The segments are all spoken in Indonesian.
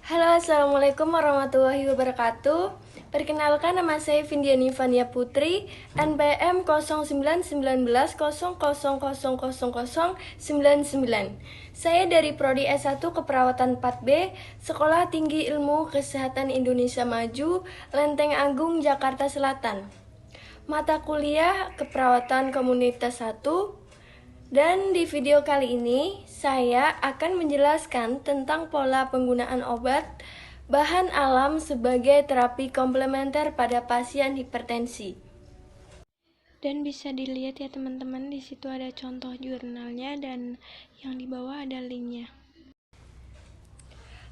Halo, Assalamualaikum warahmatullahi wabarakatuh. Perkenalkan, nama saya Vindiani Vania Putri, NPM 091900000099. Saya dari Prodi S1 Keperawatan 4B, Sekolah Tinggi Ilmu Kesehatan Indonesia Maju, Lenteng Agung, Jakarta Selatan. Mata kuliah Keperawatan Komunitas 1. Dan di video kali ini, saya akan menjelaskan tentang pola penggunaan obat bahan alam sebagai terapi komplementer pada pasien hipertensi. Dan bisa dilihat ya teman-teman, di situ ada contoh jurnalnya dan yang di bawah ada linknya.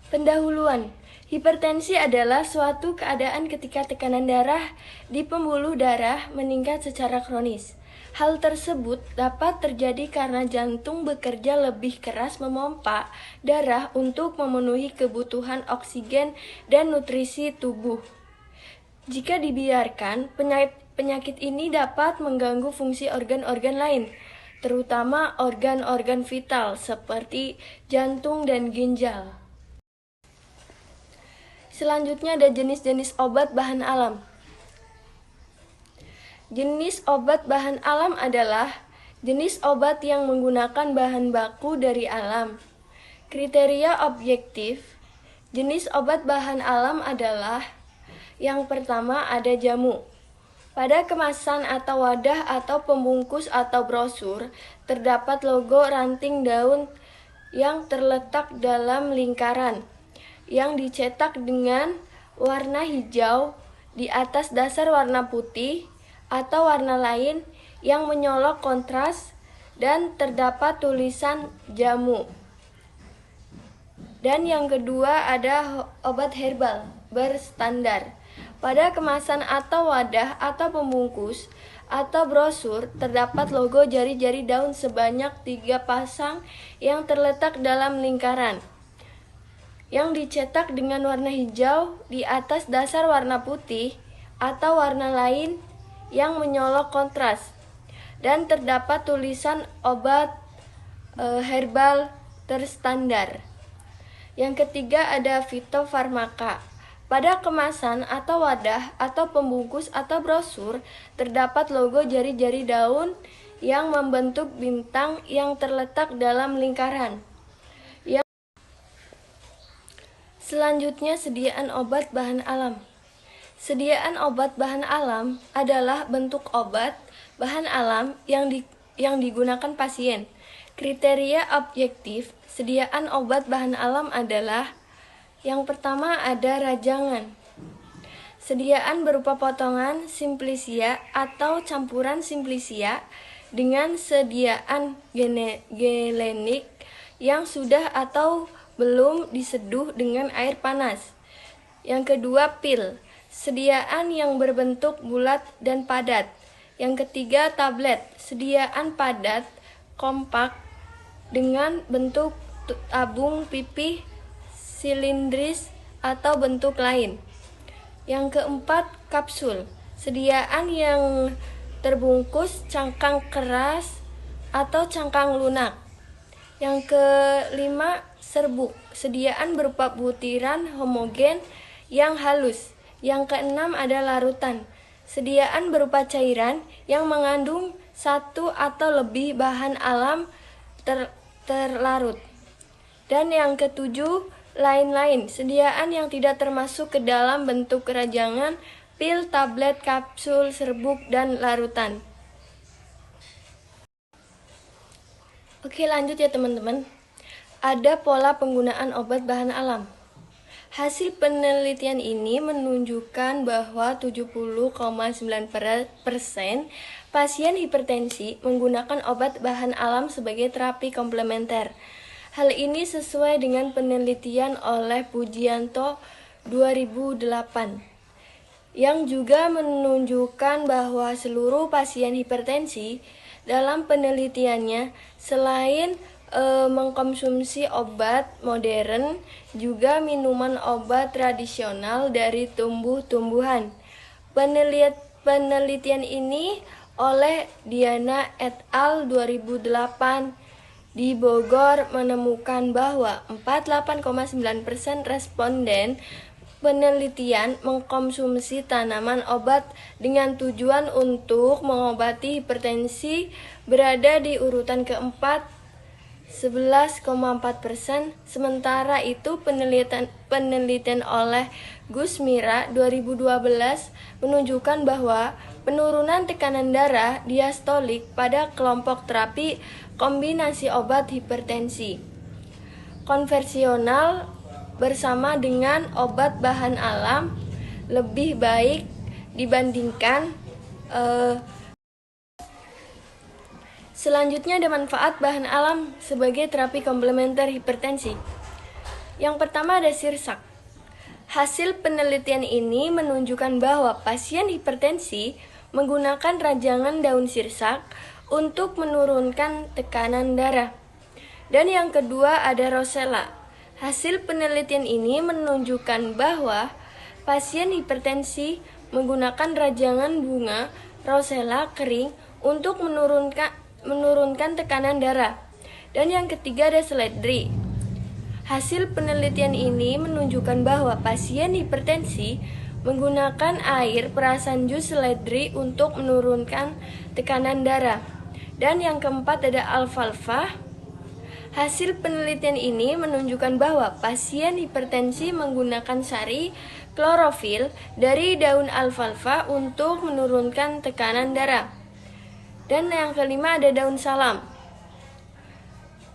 Pendahuluan. Hipertensi adalah suatu keadaan ketika tekanan darah di pembuluh darah meningkat secara kronis. Hal tersebut dapat terjadi karena jantung bekerja lebih keras memompa darah untuk memenuhi kebutuhan oksigen dan nutrisi tubuh. Jika dibiarkan, penyakit ini dapat mengganggu fungsi organ-organ lain, terutama organ-organ vital seperti jantung dan ginjal. Selanjutnya ada jenis-jenis obat bahan alam. Jenis obat bahan alam adalah jenis obat yang menggunakan bahan baku dari alam. Kriteria objektif jenis obat bahan alam adalah: yang pertama ada jamu. Pada kemasan atau wadah atau pembungkus atau brosur terdapat logo ranting daun yang terletak dalam lingkaran yang dicetak dengan warna hijau di atas dasar warna putih atau warna lain yang menyolok kontras, dan terdapat tulisan jamu. Dan yang kedua ada obat herbal berstandar. Pada kemasan atau wadah atau pembungkus atau brosur terdapat logo jari-jari daun sebanyak 3 pasang yang terletak dalam lingkaran yang dicetak dengan warna hijau di atas dasar warna putih atau warna lain yang menyolok kontras, dan terdapat tulisan obat herbal terstandar. Yang ketiga ada fitofarmaka. Pada kemasan atau wadah atau pembungkus atau brosur terdapat logo jari-jari daun yang membentuk bintang yang terletak dalam lingkaran. Selanjutnya, sediaan obat bahan alam. Sediaan obat bahan alam adalah bentuk obat bahan alam yang digunakan pasien. Kriteria objektif sediaan obat bahan alam adalah: yang pertama ada rajangan. Sediaan berupa potongan simplisia atau campuran simplisia dengan sediaan gelenik yang sudah atau belum diseduh dengan air panas. Yang kedua, pil. Sediaan yang berbentuk bulat dan padat. Yang ketiga, tablet. Sediaan padat, kompak, dengan bentuk tabung pipih, silindris, atau bentuk lain. Yang keempat, kapsul. Sediaan yang terbungkus cangkang keras atau cangkang lunak. Yang kelima, serbuk. Sediaan berupa butiran homogen yang halus. Yang keenam ada larutan. Sediaan berupa cairan yang mengandung satu atau lebih bahan alam terlarut. Dan yang ketujuh, lain-lain. Sediaan yang tidak termasuk ke dalam bentuk rajangan, pil, tablet, kapsul, serbuk, dan larutan. Oke, lanjut ya teman-teman. Ada pola penggunaan obat bahan alam. Hasil penelitian ini menunjukkan bahwa 70,9% pasien hipertensi menggunakan obat bahan alam sebagai terapi komplementer. Hal ini sesuai dengan penelitian oleh Pujianto 2008, yang juga menunjukkan bahwa seluruh pasien hipertensi dalam penelitiannya selain mengkonsumsi obat modern, juga minuman obat tradisional dari tumbuh-tumbuhan. Penelitian ini oleh Diana et al. 2008 di Bogor menemukan bahwa 48,9% responden penelitian mengkonsumsi tanaman obat dengan tujuan untuk mengobati hipertensi berada di urutan keempat 11,4%. Sementara itu penelitian oleh Gusmira 2012 menunjukkan bahwa penurunan tekanan darah diastolik pada kelompok terapi kombinasi obat hipertensi konvensional bersama dengan obat bahan alam lebih baik dibandingkan selanjutnya ada manfaat bahan alam sebagai terapi komplementer hipertensi. Yang pertama ada sirsak. Hasil penelitian ini menunjukkan bahwa pasien hipertensi menggunakan rajangan daun sirsak untuk menurunkan tekanan darah. Dan yang kedua ada rosella. Hasil penelitian ini menunjukkan bahwa pasien hipertensi menggunakan rajangan bunga rosella kering untuk menurunkan tekanan darah. Dan yang ketiga ada seledri. Hasil penelitian ini menunjukkan bahwa pasien hipertensi menggunakan air perasan jus seledri untuk menurunkan tekanan darah. Dan yang keempat ada alfalfa. Hasil penelitian ini menunjukkan bahwa pasien hipertensi menggunakan sari klorofil dari daun alfalfa untuk menurunkan tekanan darah. Dan yang kelima ada daun salam.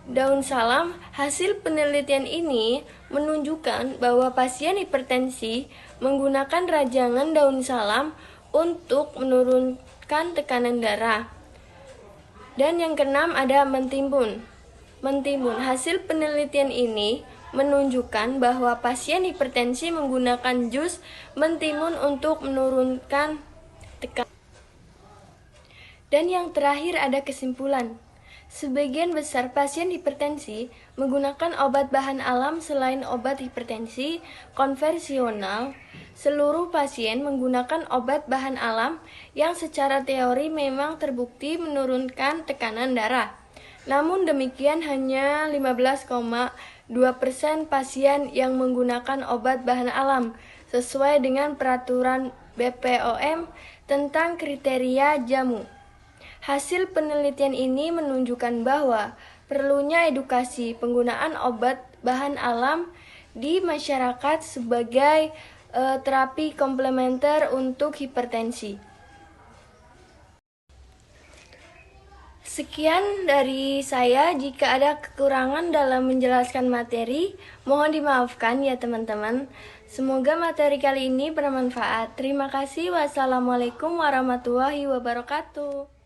Daun salam, hasil penelitian ini menunjukkan bahwa pasien hipertensi menggunakan rajangan daun salam untuk menurunkan tekanan darah. Dan yang keenam ada mentimun. Mentimun, hasil penelitian ini menunjukkan bahwa pasien hipertensi menggunakan jus mentimun untuk menurunkan tekanan. Dan yang terakhir ada kesimpulan. Sebagian besar pasien hipertensi menggunakan obat bahan alam selain obat hipertensi konvensional. Seluruh pasien menggunakan obat bahan alam yang secara teori memang terbukti menurunkan tekanan darah. Namun demikian hanya 15,2% pasien yang menggunakan obat bahan alam sesuai dengan peraturan BPOM tentang kriteria jamu. Hasil penelitian ini menunjukkan bahwa perlunya edukasi penggunaan obat bahan alam di masyarakat sebagai terapi komplementer untuk hipertensi. Sekian dari saya. Jika ada kekurangan dalam menjelaskan materi, mohon dimaafkan ya teman-teman. Semoga materi kali ini bermanfaat. Terima kasih. Wassalamualaikum warahmatullahi wabarakatuh.